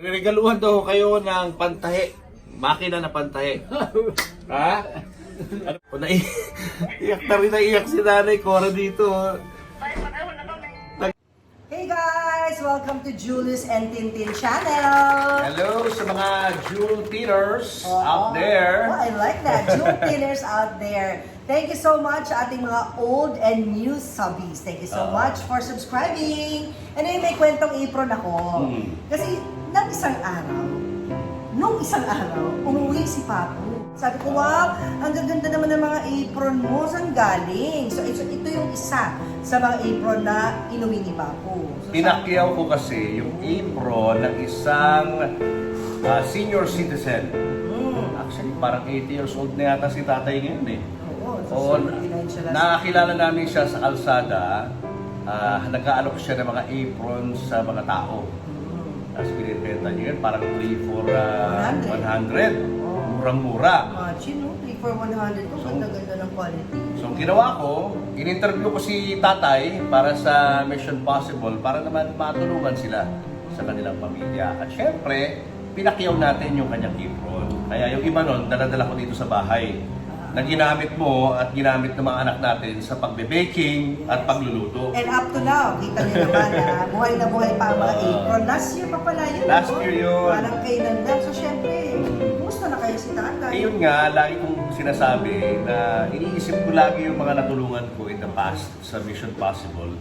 Regaluhan daw kayo ng pantahe. Makina na pantahe. Ha? Ano, iyak na rin naiyak si Nanay Cora dito. Hey guys! Welcome to Julius and Tintin channel! Hello sa mga Jewel Tinners out there. Oh, I like that. Jewel Tinners out there. Thank you so much sa ating mga old and new subbies. Thank you so much for subscribing. And ayun, may kwentong apron ako. Kasi nung isang araw, umuwi si Papu. Sabi ko, wow, ang gaganda naman ng mga apron mo. Saan galing? So ito yung isa sa mga apron na inuwi ni Papu. So, Pinakyaw ko kasi yung apron ng isang senior citizen. Actually, parang 80 years old na yata si tatay ngayon eh. Oo, nakakilala namin siya sa kalsada. Nag-aalok siya ng mga aprons sa mga tao. Tapos binibenta niyo yun, parang 3 for 100. Murang-mura. Imagine, no? 3 for 100. Kung ganda-ganda ng quality. So, ang ginawa ko, in-interview ko si tatay para sa Mission Possible para naman matulungan sila sa kanilang pamilya. At syempre, pinakyaw natin yung kanyang apron. Kaya yung iba nun, dala-dala ko dito sa bahay na ginamit mo at ginamit ng mga anak natin sa pagbe-baking at pagluluto. And up to now, kita niyo naman na buhay pa ang mga apron. Last year pa pala yun. Last year yun. Parang kailan lang. So syempre, kumusta na kayo si tatay? Yun nga, lagi kong sinasabi na iniisip ko lagi yung mga natulungan ko in the past sa Mission Possible.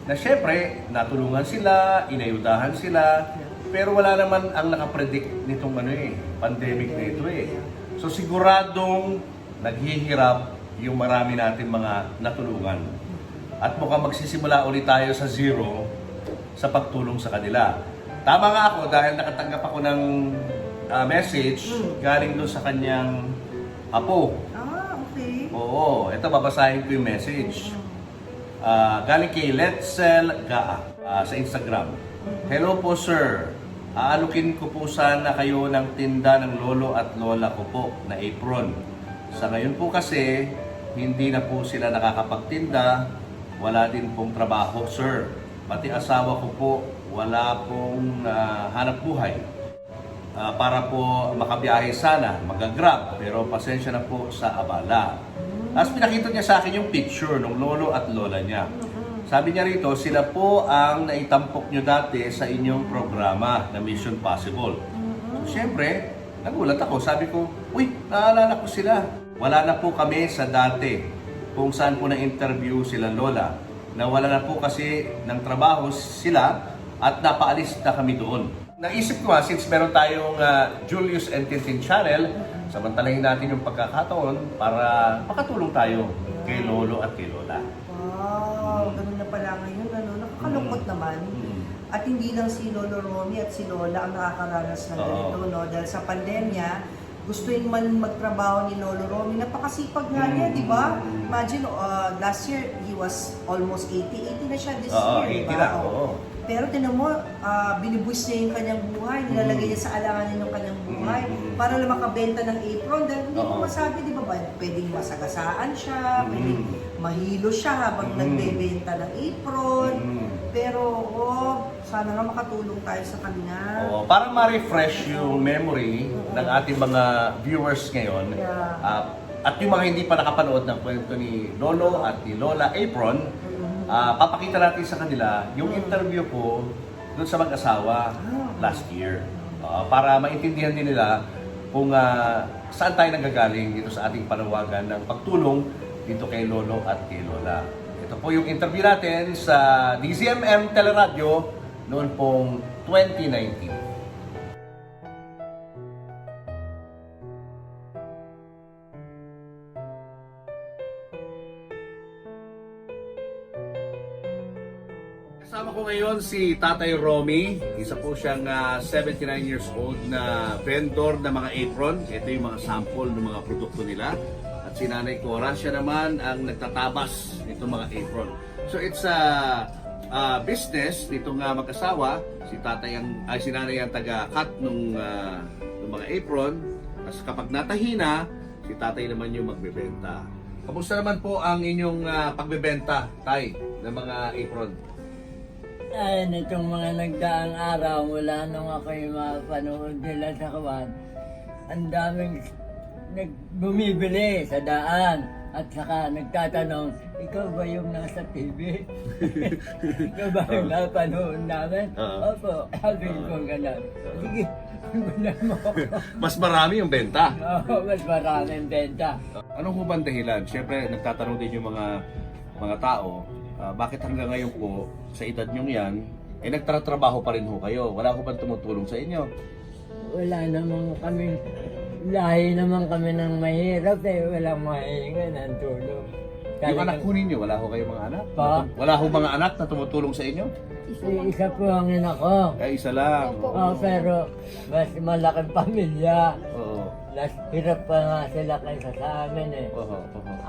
Na syempre, natulungan sila, inayudahan sila, pero wala naman ang nakapredict nitong pandemic na ito eh. So siguradong naghihirap yung marami natin mga natulungan. At mukhang magsisimula ulit tayo sa zero sa pagtulong sa kanila. Tama nga ako dahil nakatanggap ako ng message galing doon sa kanyang apo. Okay. Oo, ito babasahin ko yung message. Galing kay Letzel Gaa sa Instagram. Hello po sir. Aalukin ko po sana kayo ng tinda ng lolo at lola ko po na apron. Sa ngayon po kasi, hindi na po sila nakakapagtinda, wala din pong trabaho, sir. Pati asawa ko po, wala pong hanap buhay. Para po makabiyahe sana, magagrab, pero pasensya na po sa abala. Tapos pinakita niya sa akin yung picture ng lolo at lola niya. Sabi niya rito, sila po ang naitampok nyo dati sa inyong programa na Mission Possible. So, siyempre, nagulat ako. Sabi ko, uy, naalala ko sila. Wala na po kami sa dati kung saan po na-interview sila lola. Nawala na po kasi ng trabaho sila at napaalis na kami doon. Naisip ko since meron tayong Julius and Tintin channel, samantalahin natin yung pagkakataon para makatulong tayo kay lolo at kay lola. Wow, ganun na pala ngayon. Nakakalungkot naman. At hindi lang si Lolo Romy at si Lola ang nakakaranas ng ganito, no? Dahil sa pandemya, gusto yung man magtrabaho ni Lolo Romy. Napakasipag nga niya, di ba? Imagine, last year, he was almost 80. 80 na siya this year, di ba? Pero tinan mo, binibuwis niya yung kanyang buhay. Nilalagay niya sa alanganin yung kanyang buhay para lang makabenta ng apron. Dahil hindi mo masabi, di ba? Pwedeng masagasaan siya, pwedeng mahilo siya habang nagbebenta ng apron. Pero, sana nga makatulong tayo sa kanya. Para ma-refresh yung memory ng ating mga viewers ngayon. At yung mga hindi pa nakapanood ng kwento ni Lolo at ni Lola Apron, papakita natin sa kanila yung interview ko doon sa mag-asawa last year. Para maintindihan din nila kung saan tayo nanggagaling dito sa ating panawagan ng pagtulong dito kay Lolo at kay Lola. Ito po yung interview natin sa DZMM Teleradio noon pong 2019. Kasama ko ngayon si Tatay Romy. Isa po siyang 79 years old na vendor ng mga apron. Ito yung mga sample ng mga produkto nila. At si Nanay Cora, siya naman ang nagtatabas nitong mga apron. So it's a business nitong mag-asawa. Si Nanay ang taga-cut ng mga apron. Tapos kapag natahina, si Tatay naman yung magbebenta. Kamusta naman po ang inyong pagbebenta, Tay, ng mga apron? Ay, nitong mga nagdaang araw, mula nung ako'y mapanood nila sa kawan, ang daming bumibili sa daan at saka nagtatanong, ikaw ba yung nasa TV? Ikaw ba yung napanood namin? Opo, sabi ko gano'n. Sige, gunan mo ako. Mas marami yung benta. Oo, mas maraming benta. Anong hubang dahilan? Siyempre, nagtatanong din yung mga tao, bakit hanggang ngayon po, sa edad nyo yan, nagtatrabaho pa rin ho kayo? Wala ho bang tumutulong sa inyo? Wala namang kami, lahi naman kami ng mahirap walang mahinga ng tulong. Yung anak ko ninyo, wala ho kayong mga anak? Pa? Wala ho mga anak na tumutulong sa inyo? Isa po ang ina ko. Isa lang. Pero mas malaking pamilya. Oo. Mas hirap pa nga sila kaysa sa amin Oo.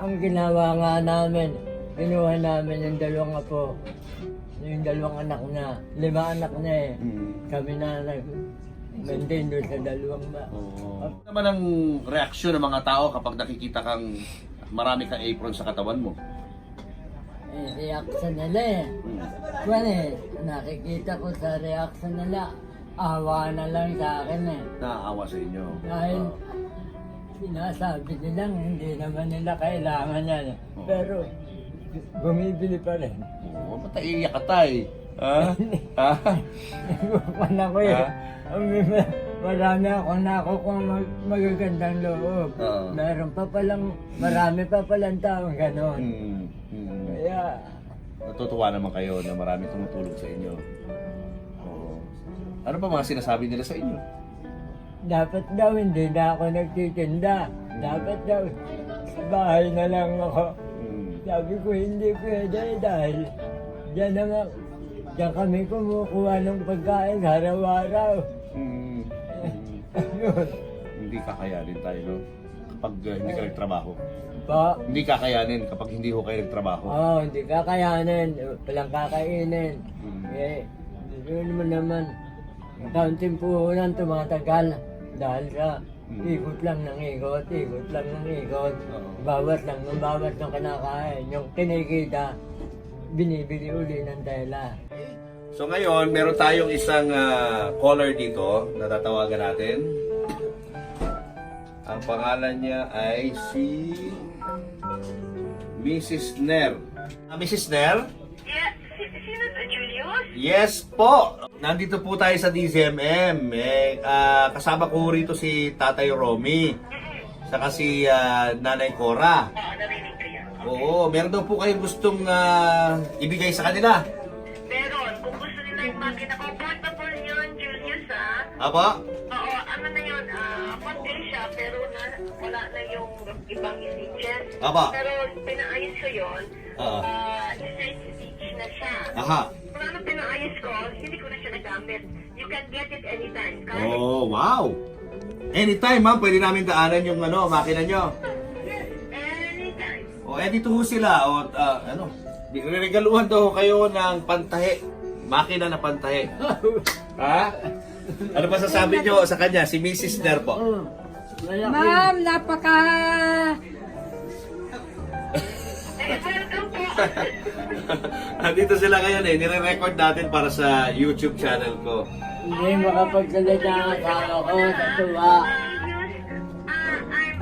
Ang ginawa nga namin, kinuha namin yung dalawang apo. Yung dalawang anak na, 5 anak na Kami na nag-maintain doon sa dalawang ba. Ano naman ang reaksyon ng mga tao kapag nakikita kang marami kang apron sa katawan mo? Reaction nila nakikita ko sa reaction nila, awa na lang sa akin Naaawa sa inyo. Dahil sinasabi nilang hindi naman nila kailangan yan Pero bumibili pa rin. Oo, ba't naiiyak ka tay? Ha? Ha? Nagpapan ako Marami akong nakukuha magagandang loob. Meron pa palang, marami pa palang taong gano'n. Kaya, natutuwa naman kayo na marami tumutulong sa inyo. Oo. Ano pa mga sinasabi nila sa inyo? dapat daw hindi na ako nagtitinda. Dapat daw sa bahay na lang ako. Sabi ko hindi pwede dahil diyan kami kumukuha ng pagkain araw-araw. Hindi kakayanin tayo, no? Kapag hindi ka nagtrabaho. Pa? Hindi kakayanin kapag hindi ho kayo nagtrabaho. Oo, hindi kakayanin. Walang kakainin. Yun mo naman. Kaunting puhunan tumatagal. Dahil sa ikot lang ng ikot, ikot lang ng ikot. Bawat lang ng bawat ng kinakain. Yung kinikita, binibili uli ng tela. So ngayon, meron tayong isang caller dito na tatawagan natin. Ang pangalan niya ay si Mrs. Ner. Mrs. Ner? Yeah, sino to, Julius? Yes po! Nandito po tayo sa DZMM. Kasama ko rito si Tatay Romy. Saka si Nanay Cora. Oo, narinig ko yan. Oo, meron daw po kayong gustong ibigay sa kanila. Meron, kung gusto nila yung makina ko, portable yun, Julius, ha? Apa? Oo, ano na yun, konti siya, pero wala na yung ibang stitches. Apa? Pero pinaayos ko yun, Oo. straight stitch na siya. Aha. Kung ano pinaayos ko, hindi ko na siya nagamit. You can get it anytime. Oh, wow! Anytime, ma'am, pwede namin daanan yung makina nyo. Yes, anytime. O, dito ho sila. O, regaluhan daw kayo ng pantahe. Makina na pantahe. Ha? Ano pa sasabi nyo sa kanya? Si Mrs. Ner po. Ma'am, napaka... Welcome po. Dito sila ngayon nire-record natin para sa YouTube channel ko. Hindi makapagsalita ang asawa ko sa tuwa.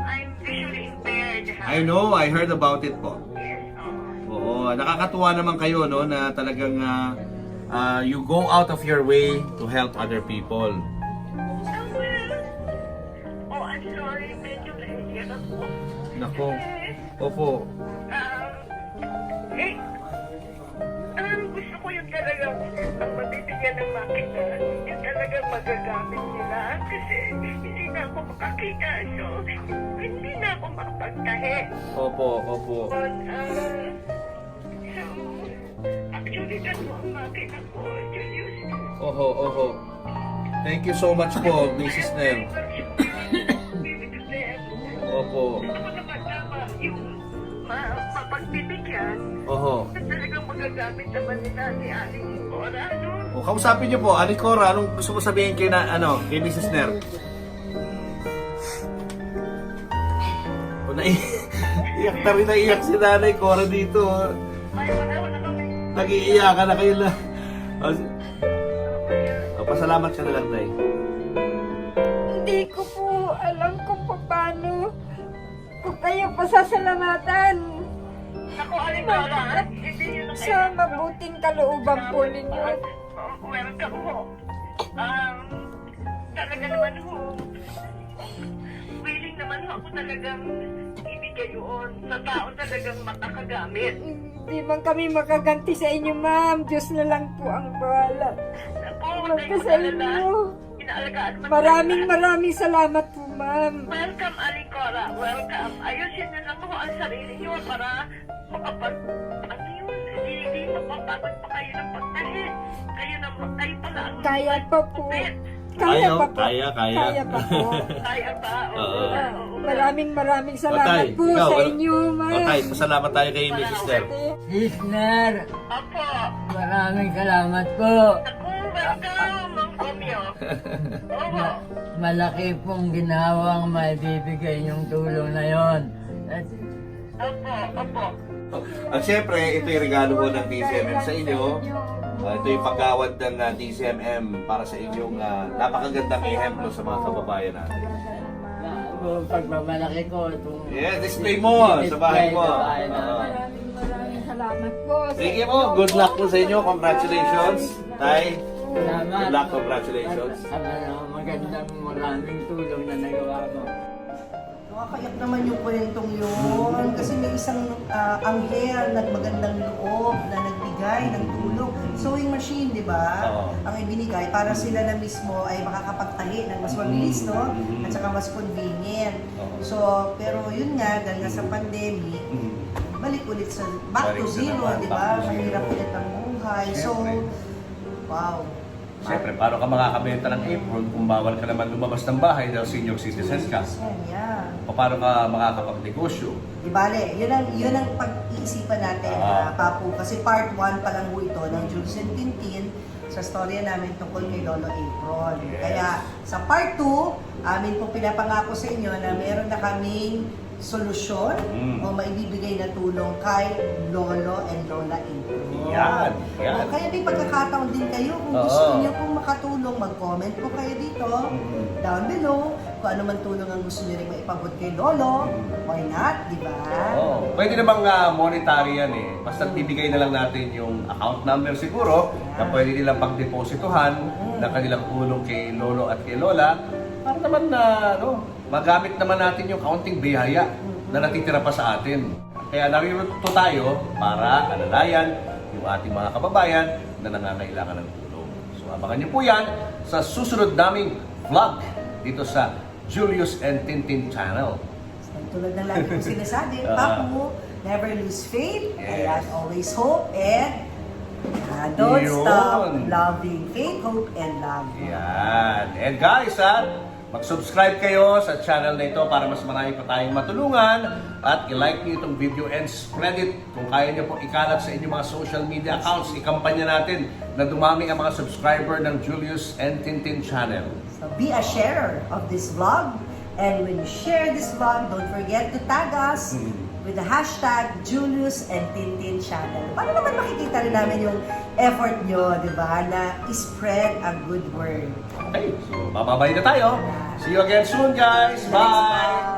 I'm visually impaired. I know, I heard about it po. Yes, Oo, nakakatuwa naman kayo, no, na talagang you go out of your way to help other people. Oh, I'm sorry. Medyo nahihiyak ako. Nako. Opo. Gusto ko yung talagang ang mabibigyan ng makina, yung talagang magagamit nila. Kasi hindi na ako makakita. So, hindi na ako makapagtahe. Opo, opo. But, so, actually, that's ang makina ko. Julius. Oho, oho. Thank you so much po, Mrs. Ner. Opo. Gusto ko naman tama yung mapagbibigyan. Oho. Talagang magagamit naman nila ni Aling Cora, no? O, kausapin niyo po, Aling Cora, anong gusto mo sabihin kay kay Mrs. Ner? O, naiyak na rin, naiyak si Nanay Cora dito. Ay, wala kami. Nag-iiyakan na kayo na. Pasalamat ka na lang, Nay. Hindi ko po alam kung paano ko kayo pasasalamatan Ako, Alikara, hindi yun ang sa mabuting kalooban po ninyo. Welcome ho. Talaga naman ho. Willing naman ho ako talagang ibigay yun sa tao talagang makakagamit. Hindi man kami makaganti sa inyo, ma'am. Diyos na lang po ang bahala. Ako, Magka sa inyo. Inaalagaan man Maraming salamat po, ma'am. Welcome, Alikara. Welcome. Ayusin na lang ho ang sarili niyo para ano yun, hindi mapapagod pa kayo ng pagtahi. Kayo pala ang Kaya pa po. Kaya, pa po. kaya. Kaya pa po. Kaya ba? Oo. Maraming salamat Patay, po ikaw, sa inyo, ma'am. Okay, pasalamat tayo kay Mrs. Steph. Sister, Opo. maraming salamat po. Ako, welcome, Mang Romeo. Oo. Malaki pong ginawang maibibigay yung tulong na yon. At Opo. At syempre, ito yung regalo ko ng DCMM sa inyo. Ito yung paggawad ng DCMM para sa inyong napakagandang ehemplo sa mga kababayan natin. pagmamalaki ko, itong Yeah, display mo sa bahay mo. Sa bahay namin. Maraming salamat po. Sige po, good luck po sa inyo. Congratulations, Tay. Salamat. Good luck, congratulations. Magandang maraming tulong na nagawa mo. Nakakayak naman yung kwentong yun. Kasi may isang anghel na magandang loob na nagbigay ng tulong. Sewing machine, di ba? Oo. Ang ibinigay para sila na mismo ay makakapagtahi ng mas mabilis, no? At saka mas convenient. Oo. So, pero yun nga, dahil nga sa pandemic, balik ulit sa back to Balik sa zero, naman, di back ba? to zero. Mahirap ulit ang buhay. So, Siyempre. wow. Siyempre, paano ka makakabenta ng apron kung bawal ka naman lumabas ng bahay dahil senior citizens ka? Yeah. O paano ka makakapagnegosyo? Di bale, yun ang pag-iisipan natin, Papu. Kasi part 1 pa lang po ito ng Jules and Tintin sa storya namin tungkol kay Lolo Apron. Yes. Kaya sa part 2, amin po pinapangako sa inyo na meron na kaming solusyon o maibibigay na tulong kay Lolo and Lola Apron. Yan, yan. O, kaya may pagkakataon din kayo kung Oo. gusto niyo pong makatulong, mag-comment po kayo dito down below kung ano man tulong ang gusto niyo rin maipabot kay Lolo. Why not, di ba? Oh, pwede namang monetary yan eh. Basta bibigay na lang natin yung account number siguro na pwede nilang pagdepositohan na kanilang tulong kay Lolo at kay Lola para naman na magamit naman natin yung kaunting biyaya na natitira pa sa atin. Kaya narito tayo para alalayan yung ating mga kababayan na nangangailangan ng tulong. So abangan niyo po yan sa susunod naming vlog dito sa Julius and Tintin channel. Tulad ng lagi kong sinasabi, Papu, never lose faith, and always hope, and don't Yun. stop loving faith, hope, and love. Yan. And guys, mag-subscribe kayo sa channel na ito para mas marami pa tayong matulungan at i-like niyo itong video and spread it. Kung kaya niyo po ikalat sa inyong mga social media accounts, ikampanya natin na dumami ang mga subscriber ng Julius and Tintin channel. So be a sharer of this vlog, and when you share this vlog, don't forget to tag us with the hashtag Julius and Tintin channel. Para naman makikita rin namin yung effort nyo, di ba, na spread a good word. Okay, so bababay na tayo. See you again soon, guys. Bye!